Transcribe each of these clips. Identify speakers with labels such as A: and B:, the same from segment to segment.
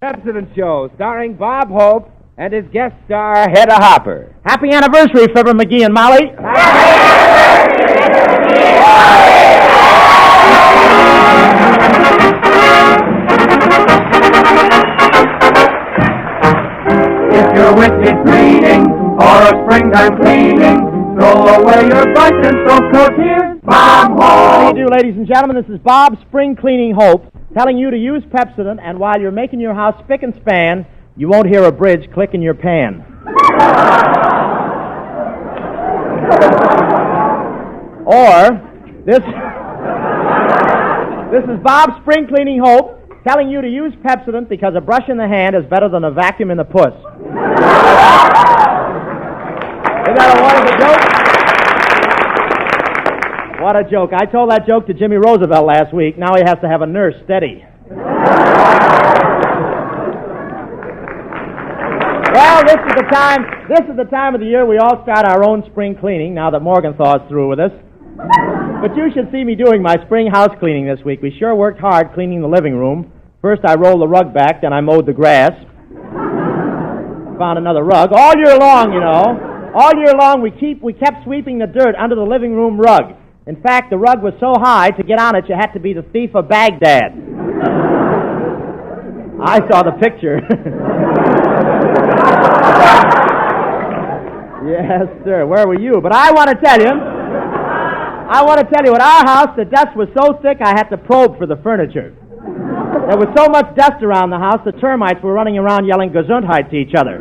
A: Pepsodent Show, starring Bob Hope and his guest star, Hedda Hopper.
B: Happy anniversary, Fibber McGee and Molly.
C: If you're with me cleaning or a springtime cleaning, throw away your brush and soap, 'cause here's Bob Hope.
B: How do you do, ladies and gentlemen? This is Bob Spring Cleaning Hope, telling you to use Pepsodent, and while you're making your house spick and span, you won't hear a bridge click in your pan. Or, this is Bob Spring Cleaning Hope, telling you to use Pepsodent because a brush in the hand is better than a vacuum in the puss. Isn't that a wonderful joke? What a joke. I told that joke to Jimmy Roosevelt last week. Now he has to have a nurse steady. Well, this is the time of the year we all start our own spring cleaning, now that Morgenthau's through with us. But you should see me doing my spring house cleaning this week. We sure worked hard cleaning the living room. First I rolled the rug back, then I mowed the grass. Found another rug. All year long, you know. All year long we kept sweeping the dirt under the living room rug. In fact, the rug was so high, to get on it, you had to be the thief of Baghdad. I saw the picture. Yes, sir. Where were you? But I want to tell you, at our house, the dust was so thick I had to probe for the furniture. There was so much dust around the house, the termites were running around yelling Gesundheit to each other.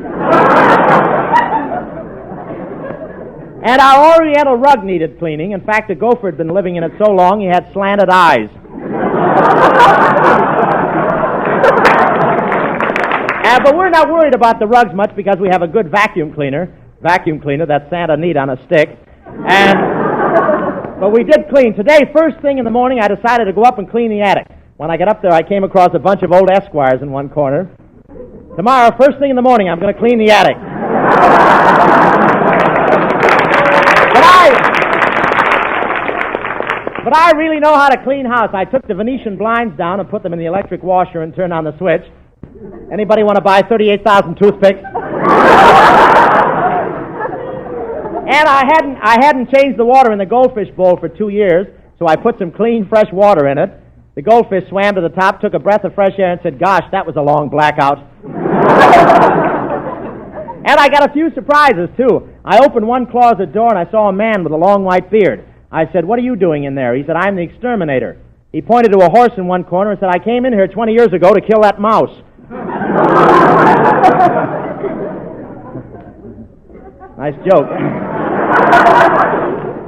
B: And our oriental rug needed cleaning. In fact, the gopher had been living in it so long he had slanted eyes. But we're not worried about the rugs much because we have a good vacuum cleaner, that's Santa Neat on a stick. But we did clean. Today, first thing in the morning, I decided to go up and clean the attic. When I got up there, I came across a bunch of old Esquires in one corner. Tomorrow, first thing in the morning, I'm going to clean the attic. But I really know how to clean house. I took the Venetian blinds down and put them in the electric washer and turned on the switch. Anybody want to buy 38,000 toothpicks? And I hadn't changed the water in the goldfish bowl for 2 years, so I put some clean, fresh water in it. The goldfish swam to the top, took a breath of fresh air, and said, "Gosh, that was a long blackout." And I got a few surprises, too. I opened one closet door, and I saw a man with a long white beard. I said, "What are you doing in there?" He said, "I'm the exterminator." He pointed to a horse in one corner and said, "I came in here 20 years ago to kill that mouse." Nice joke.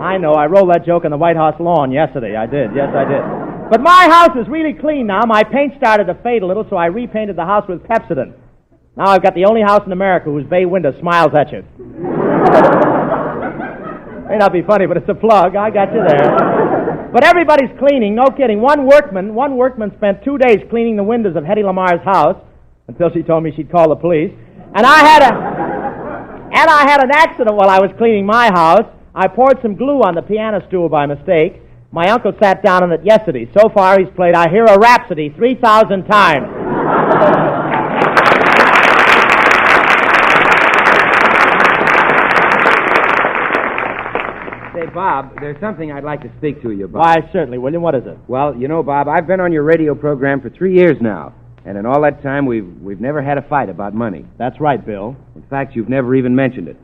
B: I know, I rolled that joke on the White House lawn yesterday. I did, yes I did. But my house is really clean now. My paint started to fade a little, so I repainted the house with Pepsodent. Now I've got the only house in America whose bay window smiles at you. May not be funny, but it's a plug. I got you there. But everybody's cleaning, no kidding. One workman spent 2 days cleaning the windows of Hedy Lamar's house until she told me she'd call the police. And I had an accident while I was cleaning my house. I poured some glue on the piano stool by mistake. My uncle sat down on it yesterday. So far, he's played I Hear a Rhapsody 3,000 times.
A: Say, Bob, there's something I'd like to speak to you about.
B: Why, certainly, William. What is it?
A: Well, you know, Bob, I've been on your radio program for 3 years now. And in all that time, we've never had a fight about money.
B: That's right, Bill.
A: In fact, you've never even mentioned it.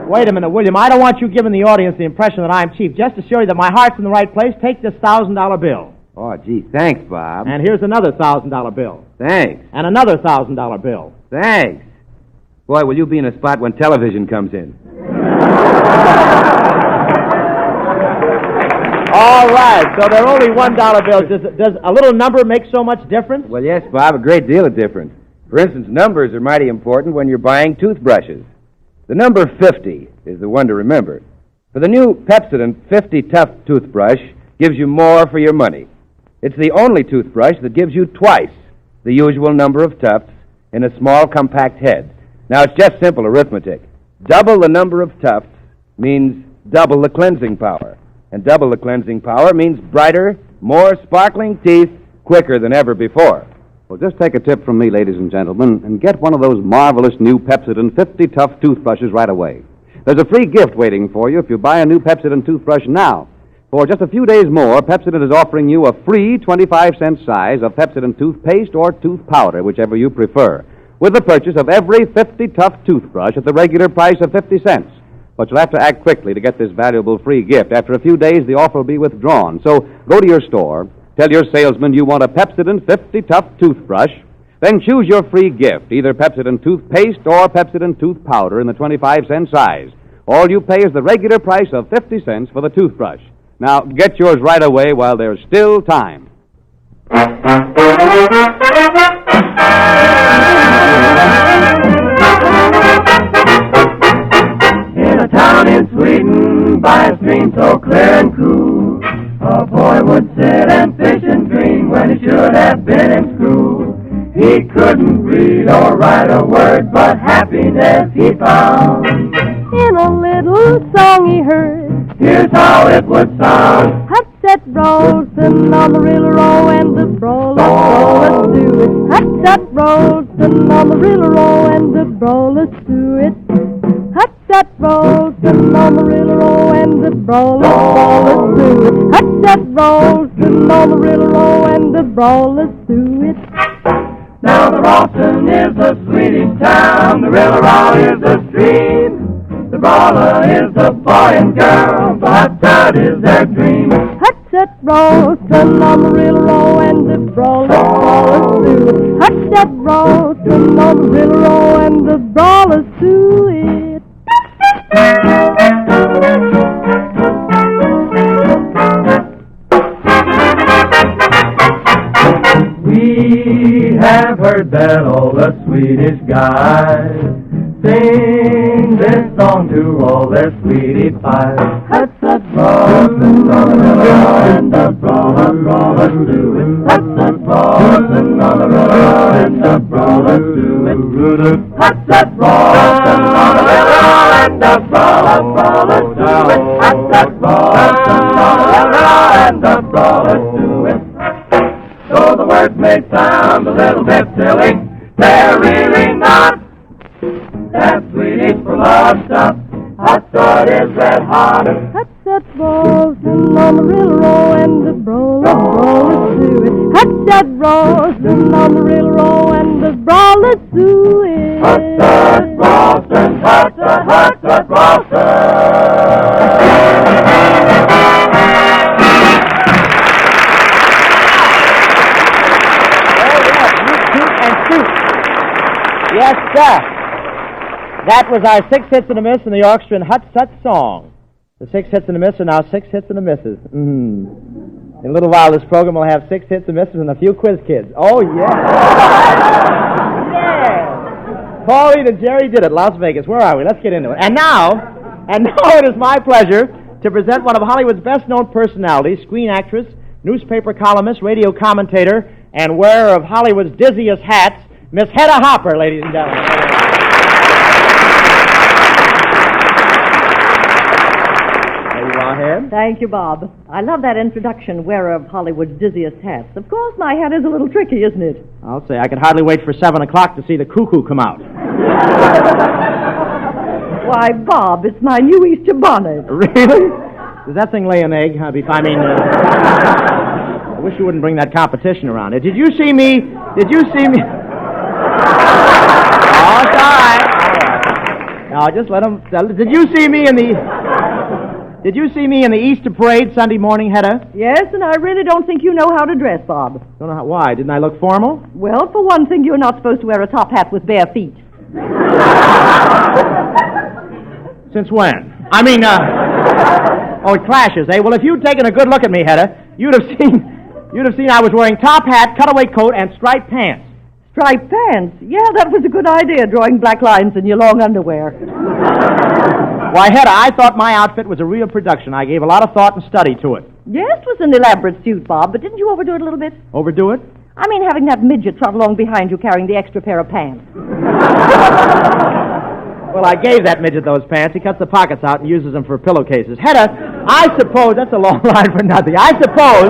B: Wait a minute, William. I don't want you giving the audience the impression that I'm cheap. Just to show you that my heart's in the right place, take this $1,000 bill.
A: Oh, gee, thanks, Bob.
B: And here's another $1,000 bill.
A: Thanks.
B: And another $1,000 bill.
A: Thanks. Boy, will you be in a spot when television comes in.
B: All right, so they're only $1 bills. Does a little number make so much difference?
A: Well, yes, Bob, a great deal of difference. For instance, numbers are mighty important when you're buying toothbrushes. The number 50 is the one to remember. For the new Pepsodent 50 Tough toothbrush gives you more for your money. It's the only toothbrush that gives you twice the usual number of tufts in a small, compact head. Now, it's just simple arithmetic. Double the number of tufts means double the cleansing power. And double the cleansing power means brighter, more sparkling teeth quicker than ever before.
D: Well, just take a tip from me, ladies and gentlemen, and get one of those marvelous new Pepsodent 50 Tough toothbrushes right away. There's a free gift waiting for you if you buy a new Pepsodent toothbrush now. For just a few days more, Pepsodent is offering you a free 25-cent size of Pepsodent toothpaste or tooth powder, whichever you prefer, with the purchase of every 50 Tough toothbrush at the regular price of 50 cents. But you'll have to act quickly to get this valuable free gift. After a few days, the offer will be withdrawn. So go to your store, tell your salesman you want a Pepsodent 50 Tough toothbrush, then choose your free gift, either Pepsodent toothpaste or Pepsodent tooth powder in the 25-cent size. All you pay is the regular price of 50 cents for the toothbrush. Now, get yours right away while there's still time.
C: In a town in Sweden, by a stream so clear and cool, a boy would sit and fish and dream when he should have been in school. He couldn't read or write a word, but happiness he found
E: in a little song he heard.
C: Here's how it would sound.
E: Hut-set roastin' on the river-row and the bro-let's do it. Hut-set roastin' on the river-row and the bro-let's do it. Hut-set roastin' on the river-row and the bro-let's do it. Hut-set roastin' on the river-row and the bro-let's do it.
C: Now the Rawson is a Swedish town, the River-Row is a stream. The brawler is the boy and girl, the hut-set is their dream.
E: Hut-set roastin' on the river-row and the brawlers do it. Hut-set roastin' on the river-row and the brawlers do it.
C: We have heard that all the Swedish guys sing this song to all their sweetie pies. Hut-set roastin' on the river and the brawlers do it. Hut-set roastin' on the river and the brawlers do it. Hut-set roastin' on the river and the brawlers do it. Hut-set roastin' on the river and the brawlers do it. Though the words may sound a little bit silly, they're really not. That Swedish for love stuff, hot-set is red hot.
E: Hut-set roastin' on the river-row and the brawlers do it. Hut-set roastin' on the river-row and the brawlers do it.
C: Hot-set roastin', hot-set roastin'.
B: Yes, sir. That was our 6 hits and a miss in the orchestra and Hut-Set song. The 6 hits and a miss are now 6 hits and a misses. In a little while, this program will have 6 hits and misses and a few quiz kids. Oh, yeah. Yeah. Pauline and Jerry did it, Las Vegas. Where are we? Let's get into it. And now it is my pleasure to present one of Hollywood's best-known personalities, screen actress, newspaper columnist, radio commentator, and wearer of Hollywood's dizziest hats, Miss Hedda Hopper, ladies and gentlemen. There you are, Hed.
F: Thank you, Bob. I love that introduction, wearer of Hollywood's dizziest hats. Of course, my hat is a little tricky, isn't it?
B: I'll say, I could hardly wait for 7 o'clock to see the cuckoo come out.
F: Why, Bob, it's my new Easter bonnet.
B: Really? Does that thing lay an egg? I wish you wouldn't bring that competition around. Did you see me? Oh, it's all right. Now, just let him. Did you see me in the Easter parade Sunday morning, Hedda?
F: Yes, and I really don't think you know how to dress, Bob.
B: Don't know how. Why? Didn't I look formal?
F: Well, for one thing, you're not supposed to wear a top hat with bare feet.
B: Since when? Oh, it clashes, eh? Well, if you'd taken a good look at me, Hedda, you'd have seen I was wearing top hat, cutaway coat, and striped pants.
F: Striped pants? Yeah, that was a good idea, drawing black lines in your long underwear.
B: Why, Hedda, I thought my outfit was a real production. I gave a lot of thought and study to it.
F: Yes, it was an elaborate suit, Bob, but didn't you overdo it a little bit?
B: Overdo it?
F: I mean, having that midget trot along behind you carrying the extra pair of pants.
B: Well, I gave that midget those pants. He cuts the pockets out and uses them for pillowcases. Hedda, I suppose... That's a long line for nothing. I suppose...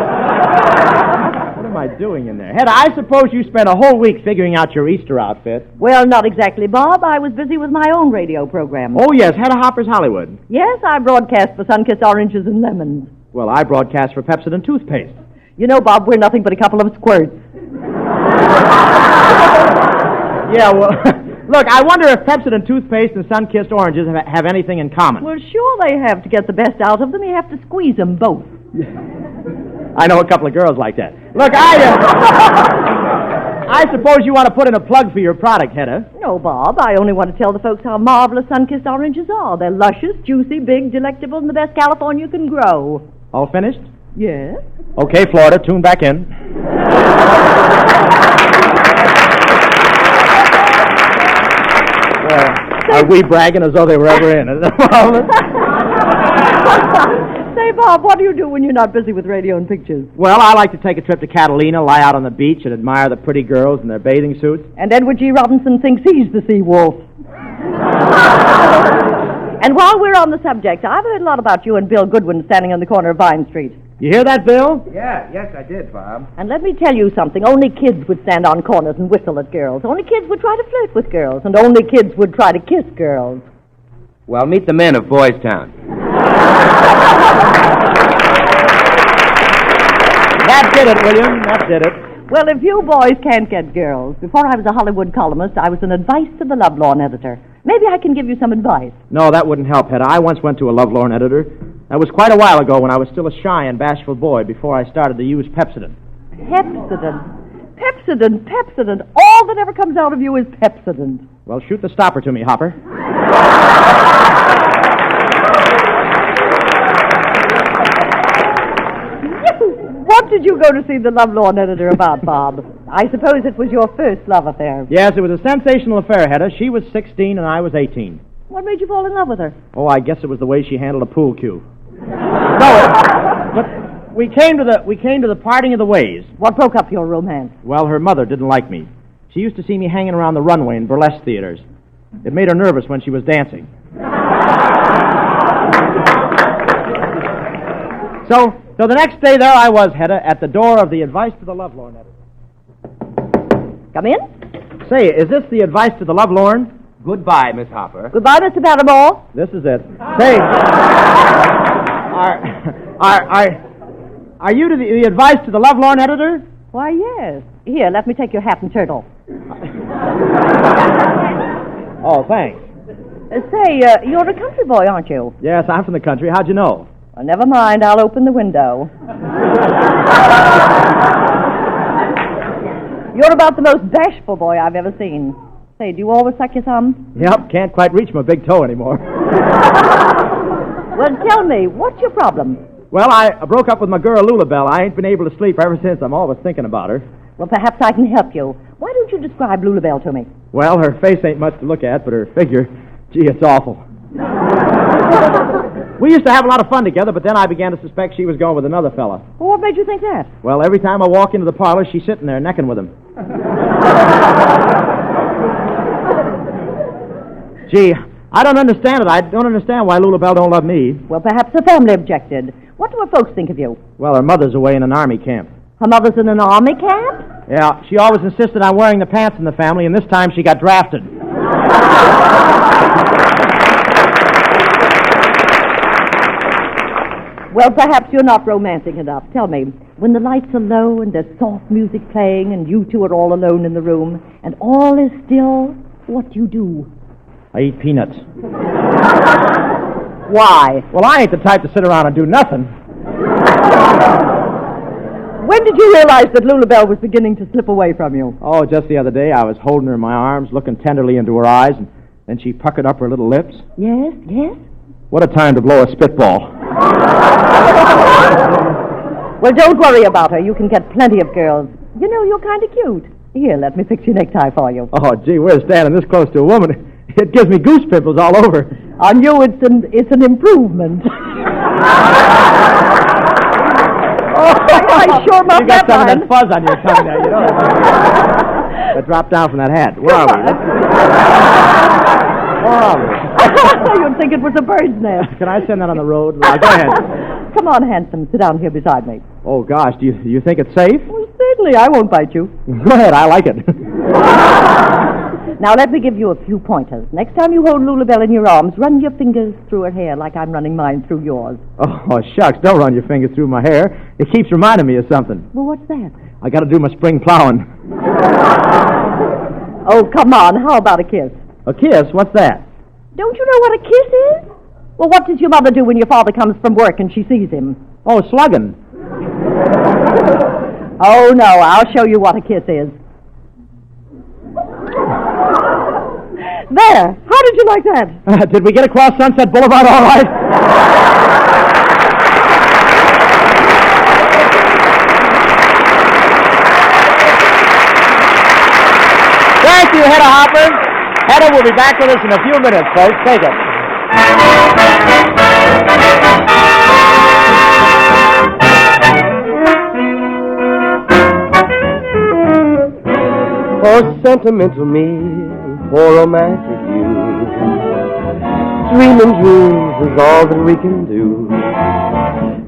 B: What am I I doing in there? Hedda, I suppose you spent a whole week figuring out your Easter outfit.
F: Well, not exactly, Bob. I was busy with my own radio program.
B: Oh, yes, Hedda Hopper's Hollywood.
F: Yes, I broadcast for Sun-Kissed Oranges and Lemons.
B: Well, I broadcast for Pepsodent toothpaste.
F: You know, Bob, we're nothing but a couple of squirts.
B: Yeah, well, look, I wonder if Pepsodent toothpaste and Sun-Kissed Oranges have anything in common.
F: Well, sure they have. To get the best out of them, you have to squeeze them both.
B: I know a couple of girls like that. Look, I suppose you want to put in a plug for your product, Hedda.
F: No, Bob, I only want to tell the folks how marvelous Sun-Kissed Oranges are. They're luscious, juicy, big, delectable, and the best California can grow.
B: All finished?
F: Yes.
B: Okay, Florida, tune back in. Are we bragging as though they were ever in?
F: Say, Bob, what do you do when you're not busy with radio and pictures?
B: Well, I like to take a trip to Catalina, lie out on the beach, and admire the pretty girls in their bathing suits.
F: And Edward G. Robinson thinks he's the sea wolf. And while we're on the subject, I've heard a lot about you and Bill Goodwin standing on the corner of Vine Street.
B: You hear that, Bill?
A: Yes, I did, Bob.
F: And let me tell you something. Only kids would stand on corners and whistle at girls. Only kids would try to flirt with girls. And only kids would try to kiss girls.
A: Well, meet the men of Boys Town.
B: That did it, William. That did it.
F: Well, if you boys can't get girls, before I was a Hollywood columnist, I was an advice to the lovelorn editor. Maybe I can give you some advice.
B: No, that wouldn't help, Hedda. I once went to a lovelorn editor. That was quite a while ago when I was still a shy and bashful boy before I started to use Pepsodent.
F: Pepsodent. All that ever comes out of you is Pepsodent.
B: Well, shoot the stopper to me, Hopper.
F: What did you go to see the lovelorn editor about, Bob? I suppose it was your first love affair.
B: Yes, it was a sensational affair, Hedda. She was 16 and I was 18.
F: What made you fall in love with her?
B: Oh, I guess it was the way she handled a pool cue. But we came to the parting of the ways.
F: What broke up your romance?
B: Well, her mother didn't like me. She used to see me hanging around the runway in burlesque theaters. It made her nervous when she was dancing. So the next day there I was, Hedda, at the door of the Advice to the Lovelorn editor.
F: Come in.
B: Say, is this the Advice to the Lovelorn?
A: Goodbye, Miss Hopper.
F: Goodbye, Mr. Barrymore.
B: This is it. Say, are you the Advice to the Lovelorn editor?
F: Why, yes. Here, let me take your hat and shirt off.
B: Oh, thanks.
F: Say, you're a country boy, aren't you?
B: Yes, I'm from the country. How'd you know?
F: Well, never mind. I'll open the window. You're about the most bashful boy I've ever seen. Say, do you always suck your thumb?
B: Yep, can't quite reach my big toe anymore.
F: Well, tell me, what's your problem?
B: Well, I broke up with my girl, Lulabelle. I ain't been able to sleep ever since. I'm always thinking about her.
F: Well, perhaps I can help you. Why don't you describe Lulabelle to me?
B: Well, her face ain't much to look at, but her figure, gee, it's awful. We used to have a lot of fun together, but then I began to suspect she was going with another fella.
F: Well, what made you think that?
B: Well, every time I walk into the parlor, she's sitting there necking with him. Gee, I don't understand it. I don't understand why Lulabelle don't love me.
F: Well, perhaps her family objected. What do her folks think of you?
B: Well, her mother's away in an army camp.
F: Her mother's in an army camp?
B: Yeah, she always insisted on wearing the pants in the family, and this time she got drafted.
F: Well, perhaps you're not romantic enough. Tell me, when the lights are low and there's soft music playing and you two are all alone in the room and all is still, what do you do?
B: I eat peanuts.
F: Why?
B: Well, I ain't the type to sit around and do nothing.
F: When did you realize that Lulabelle was beginning to slip away from you?
B: Oh, just the other day. I was holding her in my arms, looking tenderly into her eyes, and then she puckered up her little lips.
F: Yes?
B: What a time to blow a spitball.
F: Well, don't worry about her. You can get plenty of girls. You know, you're kind of cute. Here, let me fix your necktie for you.
B: Oh, gee, we're standing this close to a woman. It gives me goose pimples all over.
F: On you, it's an improvement. I sure must
B: You got
F: have
B: some of
F: mine.
B: that fuzz on your tongue there, you know. That dropped down from that hat. Where are we? Where are we?
F: You'd think it was a bird's nest.
B: Can I send that on the road? Go ahead.
F: Come on, handsome. Sit down here beside me.
B: Oh, gosh, do you think it's safe?
F: Well, sit Certainly, I won't bite you.
B: Go ahead, I like it.
F: Now, let me give you a few pointers. Next time you hold Lulabelle in your arms, run your fingers through her hair like I'm running mine through yours.
B: Oh, shucks, don't run your fingers through my hair. It keeps reminding me of something.
F: Well, what's that?
B: I got to do my spring plowing.
F: Oh, come on. How about a kiss?
B: A kiss? What's that?
F: Don't you know what a kiss is? Well, what does your mother do when your father comes from work and she sees him?
B: Oh, slugging.
F: Oh, no, I'll show you what a kiss is. There. How did you like that?
B: Did we get across Sunset Boulevard all right? Thank you, Hedda Hopper. Hedda will be back with us in a few minutes, folks. Take it.
C: For sentimental me, for romantic you, dreaming dreams is all that we can do.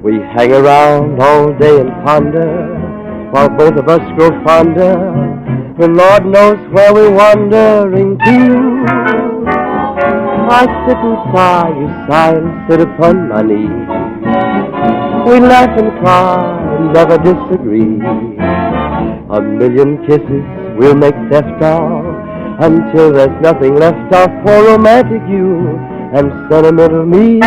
C: We hang around all day and ponder, while both of us grow fonder, and Lord knows where we're wandering to. I sit and sigh, you sigh and sit upon my knee. We laugh and cry and never disagree. A million kisses we'll make theft of, until there's nothing left of for romantic you and sentimental me.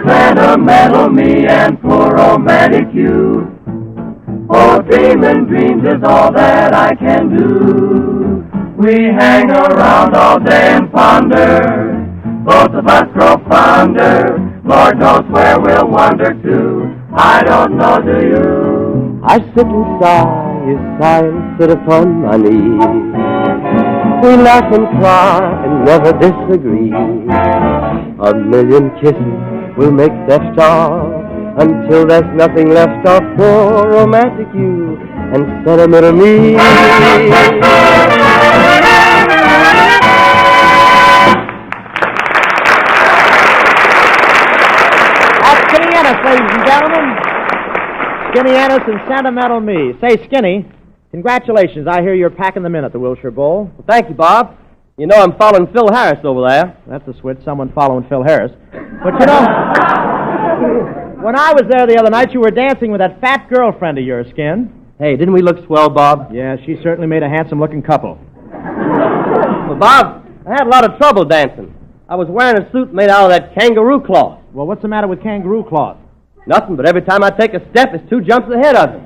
C: Sentimental me and for romantic you. Oh, dreaming dreams is all that I can do. We hang around all day and ponder, both of us grow fonder. Lord knows where we'll wander to. I don't know, do you? I sit and sigh, you sigh and sit upon my knee. We laugh and cry and never disagree. A million kisses we'll make theft of, until there's nothing left of for romantic you and sentimental me.
B: That's Skinny Ennis, ladies and gentlemen. Skinny Ennis and Sentimental Me. Say, Skinny, congratulations. I hear you're packing them in at the Wilshire Bowl.
G: Well, thank you, Bob. You know I'm following Phil Harris over there.
B: That's a switch, someone following Phil Harris. But you know, when I was there the other night, you were dancing with that fat girlfriend of yours, Skin.
G: Hey, didn't we look swell, Bob?
B: Yeah, she certainly made a handsome-looking couple.
G: Well, Bob, I had a lot of trouble dancing. I was wearing a suit made out of that kangaroo cloth.
B: Well, what's the matter with kangaroo cloth?
G: Nothing, but every time I take a step, it's 2 jumps ahead of me.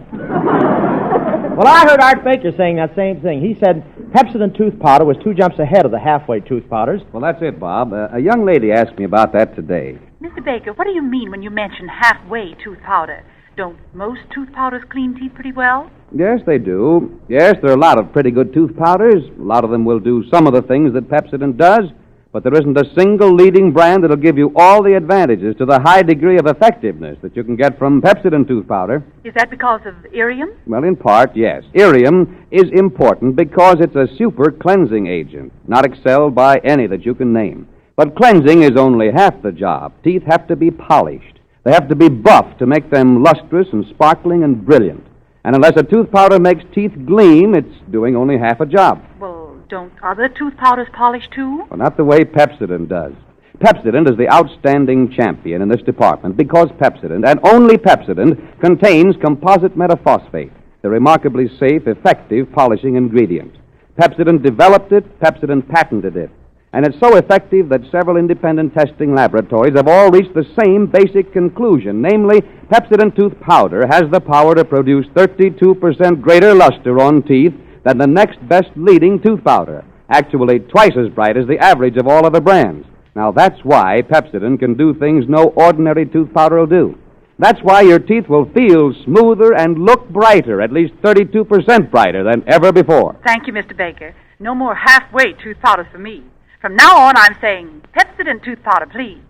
B: Well, I heard Art Baker saying that same thing. He said Pepsodent tooth powder was 2 jumps ahead of the halfway tooth powders.
D: Well, that's it, Bob. A young lady asked me about that today.
H: Mr. Baker, what do you mean when you mention halfway tooth powder? Don't most tooth powders clean teeth pretty well?
D: Yes, they do. Yes, there are a lot of pretty good tooth powders. A lot of them will do some of the things that Pepsodent does, but there isn't a single leading brand that'll give you all the advantages to the high degree of effectiveness that you can get from Pepsodent tooth powder.
H: Is that because of irium?
D: Well, in part, yes. Irium is important because it's a super cleansing agent, not excelled by any that you can name. But cleansing is only half the job. Teeth have to be polished. They have to be buffed to make them lustrous and sparkling and brilliant. And unless a tooth powder makes teeth gleam, it's doing only half a job.
H: Well, don't other tooth powders polish too?
D: Well, not the way Pepsodent does. Pepsodent is the outstanding champion in this department because Pepsodent, and only Pepsodent, contains composite metaphosphate, the remarkably safe, effective polishing ingredient. Pepsodent developed it, Pepsodent patented it. And it's so effective that several independent testing laboratories have all reached the same basic conclusion, namely, Pepsodent tooth powder has the power to produce 32% greater luster on teeth than the next best leading tooth powder, actually twice as bright as the average of all other brands. Now, that's why Pepsodent can do things no ordinary tooth powder will do. That's why your teeth will feel smoother and look brighter, at least 32% brighter than ever before.
H: Thank you, Mr. Baker. No more halfway tooth powders for me. From now on, I'm saying Pepsodent tooth powder, please.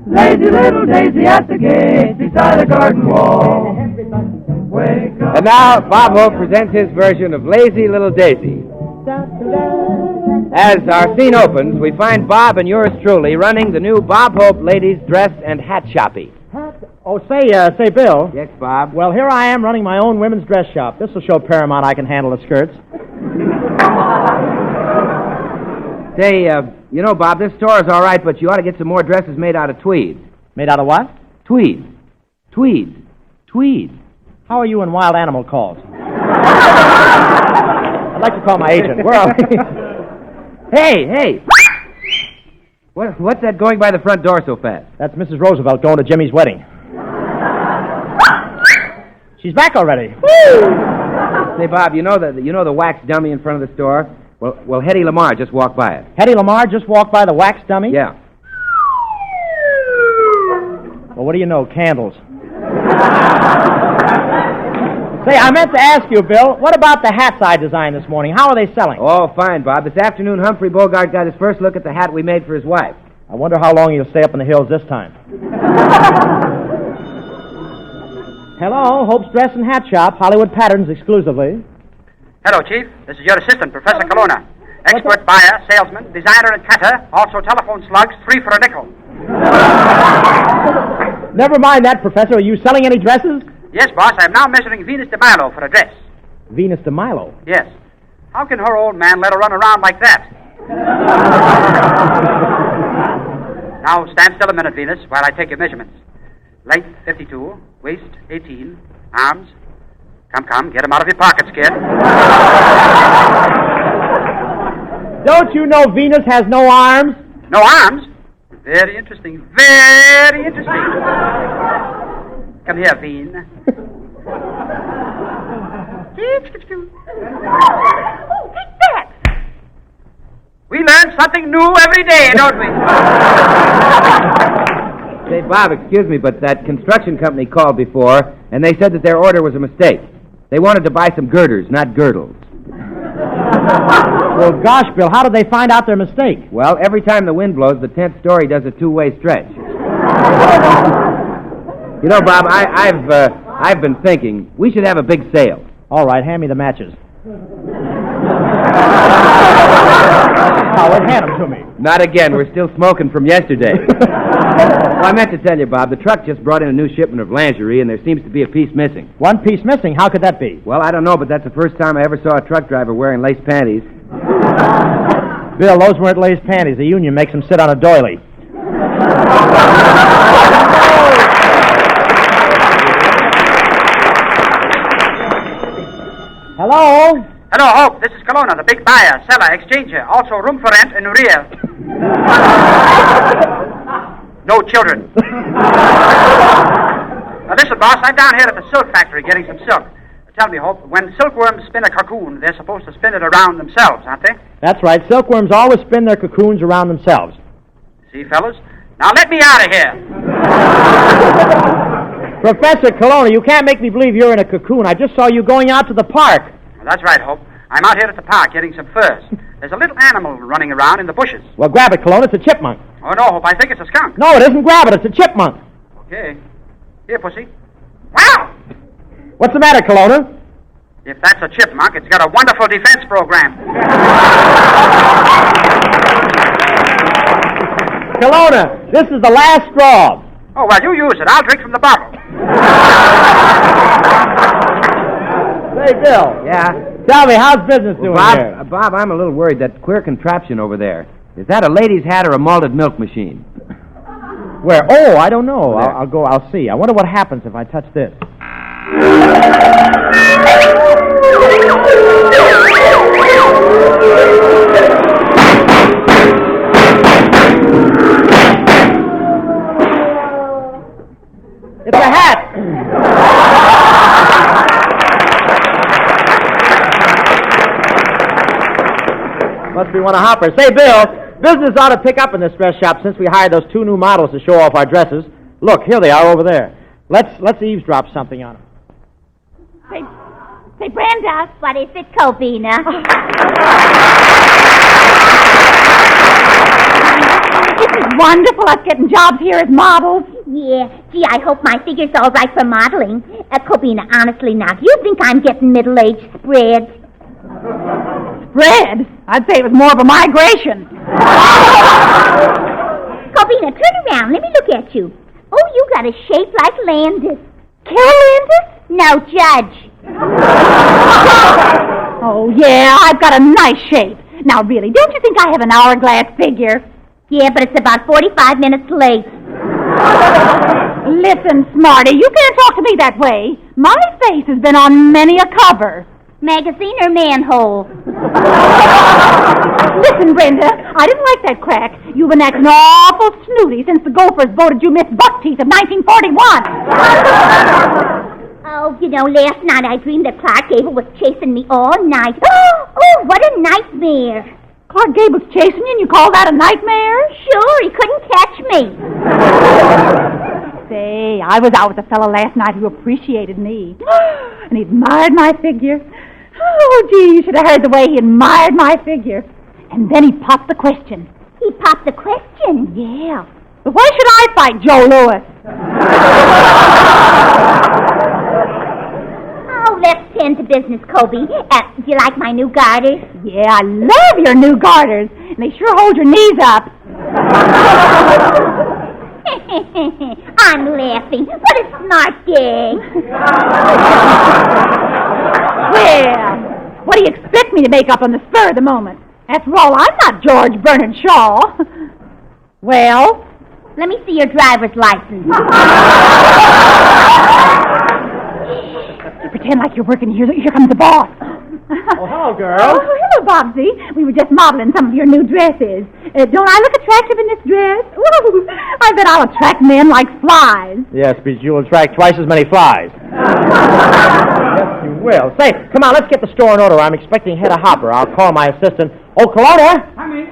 C: Lazy little Daisy at the gate beside a garden wall. Wake up.
A: And now, Bob Hope presents his version of Lazy Little Daisy. As our scene opens, we find Bob and yours truly running the new Bob Hope Ladies Dress and Hat Shoppy.
B: Oh, say, Bill.
A: Yes, Bob?
B: Well, here I am running my own women's dress shop. This will show Paramount I can handle the skirts.
A: Say, you know, Bob, this store is all right, but you ought to get some more dresses made out of tweed.
B: Made out of what?
A: Tweed. Tweed. Tweed.
B: How are you in wild animal calls? I'd like to call my agent. Where are we?
A: Hey! What's that going by the front door so fast?
B: That's Mrs. Roosevelt going to Jimmy's wedding. She's back already.
A: Say, Bob, you know the wax dummy in front of the store? Well, Hetty Lamar just walked by it.
B: Hetty Lamar just walked by the wax dummy?
A: Yeah.
B: Well, what do you know? Candles. Say, I meant to ask you, Bill, what about the hats I designed this morning? How are they selling?
A: Oh, fine, Bob. This afternoon, Humphrey Bogart got his first look at the hat we made for his wife.
B: I wonder how long he'll stay up in the hills this time. Hello, Hope's Dress and Hat Shop, Hollywood Patterns exclusively.
I: Hello, Chief. This is your assistant, Professor Colonna. Expert buyer, salesman, designer, and cutter. Also telephone slugs, 3 for a nickel.
B: Never mind that, Professor. Are you selling any dresses?
I: Yes, boss. I'm now measuring Venus de Milo for a dress.
B: Venus de Milo?
I: Yes. How can her old man let her run around like that? Now, stand still a minute, Venus, while I take your measurements. Length, 52. Waist, 18. Arms. Come, get them out of your pockets, kid.
B: Don't you know Venus has no arms?
I: No arms? Very interesting. Very interesting. Come here, Veen.
H: Oh, take that!
I: We learn something new every day, don't we?
A: Say, Bob, excuse me, but that construction company called before, and they said that their order was a mistake. They wanted to buy some girders, not girdles.
B: Well, gosh, Bill, how did they find out their mistake?
A: Well, every time the wind blows, the 10th story does a two-way stretch. You know, Bob, I've been thinking we should have a big sale.
B: All right, hand me the matches. Howard, hand them to me.
A: Not again. We're still smoking from yesterday. Well, I meant to tell you, Bob, the truck just brought in a new shipment of lingerie, and there seems to be a piece missing.
B: One piece missing? How could that be?
A: Well, I don't know, but that's the first time I ever saw a truck driver wearing lace panties.
B: Bill, those weren't lace panties. The union makes them sit on a doily. Hello?
I: Hello, Hope. This is Colonna, the big buyer, seller, exchanger. Also room for rent in rear. No children. Now, listen, boss, I'm down here at the silk factory getting some silk. Tell me, Hope, when silkworms spin a cocoon, they're supposed to spin it around themselves, aren't they?
B: That's right. Silkworms always spin their cocoons around themselves.
I: See, fellas? Now let me out of here.
B: Professor Colonna, you can't make me believe you're in a cocoon. I just saw you going out to the park.
I: Well, that's right, Hope. I'm out here at the park getting some furs. There's a little animal running around in the bushes.
B: Well, grab it, Colonna. It's a chipmunk.
I: Oh, no, Hope. I think it's a skunk.
B: No, it isn't. Grab it. It's a chipmunk.
I: Okay. Here, pussy. Wow!
B: What's the matter, Colonna?
I: If that's a chipmunk, it's got a wonderful defense program.
B: Colonna, this is the last straw.
I: Oh, well, you use it. I'll drink from the bottle.
B: Say, Bill.
A: Yeah?
B: Tell me, how's business doing here?
A: Bob, I'm a little worried. That queer contraption over there. Is that a lady's hat or a malted milk machine?
B: Where? Oh, I don't know. I'll go. I'll see. I wonder what happens if I touch this. It's a me want a hopper. Say, Bill, business ought to pick up in this dress shop since we hired those 2 new models to show off our dresses. Look, here they are over there. Let's eavesdrop something on them.
J: Say, Brenda. What is it, Covina? This is wonderful, us getting jobs here as models. Yeah. Gee, I hope my figure's all right for modeling. Covina, honestly now, do you think I'm getting middle-aged spread?
H: Spread? I'd say it was more of a migration.
J: Covina, turn around. Let me look at you. Oh, you got a shape like Landis.
H: Carol Landis?
J: No, Judge.
H: Oh, yeah, I've got a nice shape. Now, really, don't you think I have an hourglass figure?
J: Yeah, but it's about 45 minutes late.
H: Listen, Smarty, you can't talk to me that way. My face has been on many a cover.
J: Magazine or manhole?
H: Listen, Brenda, I didn't like that crack. You've been acting awful snooty since the Gophers voted you Miss Buckteeth of 1941.
J: Oh, last night I dreamed that Clark Gable was chasing me all night. Oh, what a nightmare.
H: Clark Gable's chasing you and you call that a nightmare?
J: Sure, he couldn't catch me.
H: Say, I was out with a fellow last night who appreciated me. And he admired my figure. Oh, gee, you should have heard the way he admired my figure. And then he popped the question.
J: He popped the question?
H: Yeah. But why should I fight Joe Louis?
J: Oh, let's tend to business, Kobe. Do you like my new garters?
H: Yeah, I love your new garters. And they sure hold your knees up.
J: I'm laughing. What a smart gang.
H: Well, what do you expect me to make up on the spur of the moment? After all, I'm not George Bernard Shaw. Well?
J: Let me see your driver's license.
H: You pretend like you're working here. Here comes the boss.
B: Oh, hello, girl.
H: Oh, hello, Bobsy. We were just modeling some of your new dresses. Don't I look attractive in this dress? Ooh, I bet I'll attract men like flies.
B: Yes, but you'll attract twice as many flies. Yes, you will. Say, come on, let's get the store in order. I'm expecting Hedda Hopper. I'll call my assistant. Oh, Corona!
I: Honey.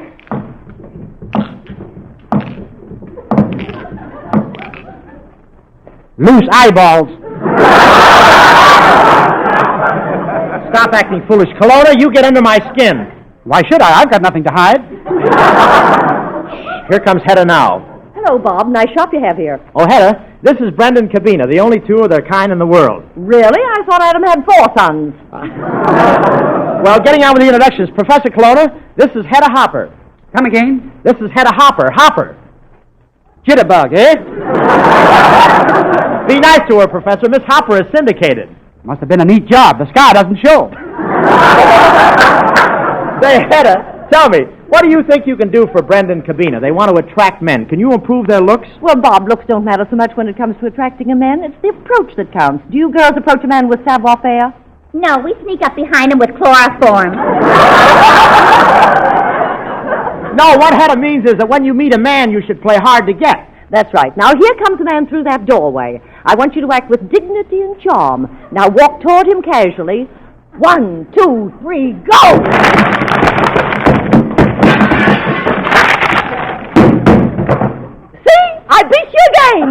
B: Loose eyeballs. Stop acting foolish, Kelowna. You get under my skin.
G: Why should I? I've got nothing to hide.
B: Here comes Hedda now.
F: Hello, Bob. Nice shop you have here.
B: Oh, Hedda, this is Brendan Cabina, the only 2 of their kind in the world.
F: Really? I thought Adam had 4 sons.
B: Well, getting on with the introductions. Professor Kelowna, this is Hedda Hopper.
G: Come again?
B: This is Hedda Hopper. Hopper. Jitterbug, eh? Be nice to her, Professor. Miss Hopper is syndicated.
G: Must have been a neat job. The scar doesn't show.
B: Say, Hedda, tell me, what do you think you can do for Brendan Cabina? They want to attract men. Can you improve their looks?
F: Well, Bob, looks don't matter so much when it comes to attracting a man. It's the approach that counts. Do you girls approach a man with savoir-faire?
J: No, we sneak up behind him with chloroform.
B: No, what Hedda means is that when you meet a man, you should play hard to get.
F: That's right. Now, here comes a man through that doorway. I want you to act with dignity and charm. Now, walk toward him casually. 1, 2, 3, go! See? I beat you again!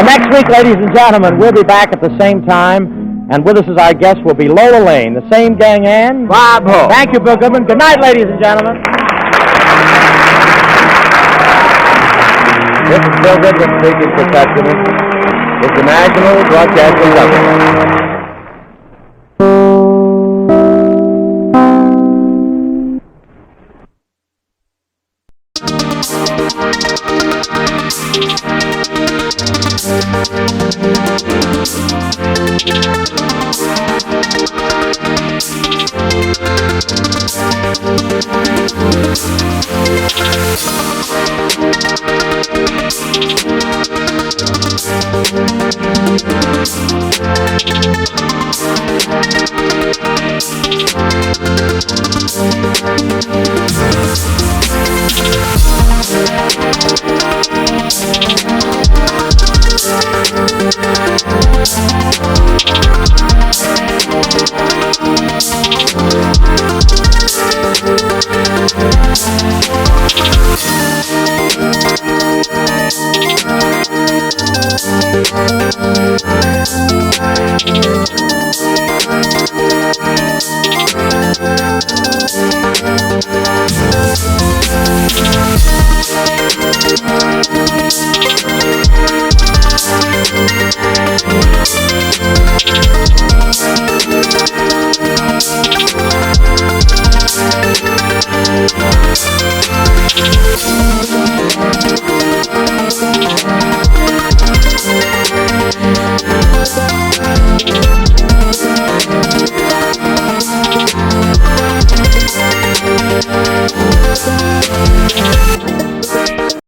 B: Next week, ladies and gentlemen, we'll be back at the same time. And with us as our guest will be Lola Lane, the same gang, and
G: Bob Hope.
B: Thank you, Bill Goodman. Good night, ladies and gentlemen.
A: This is Bill Goodman speaking for Tuscany. It's the National Broadcasting Company.
K: Thank you.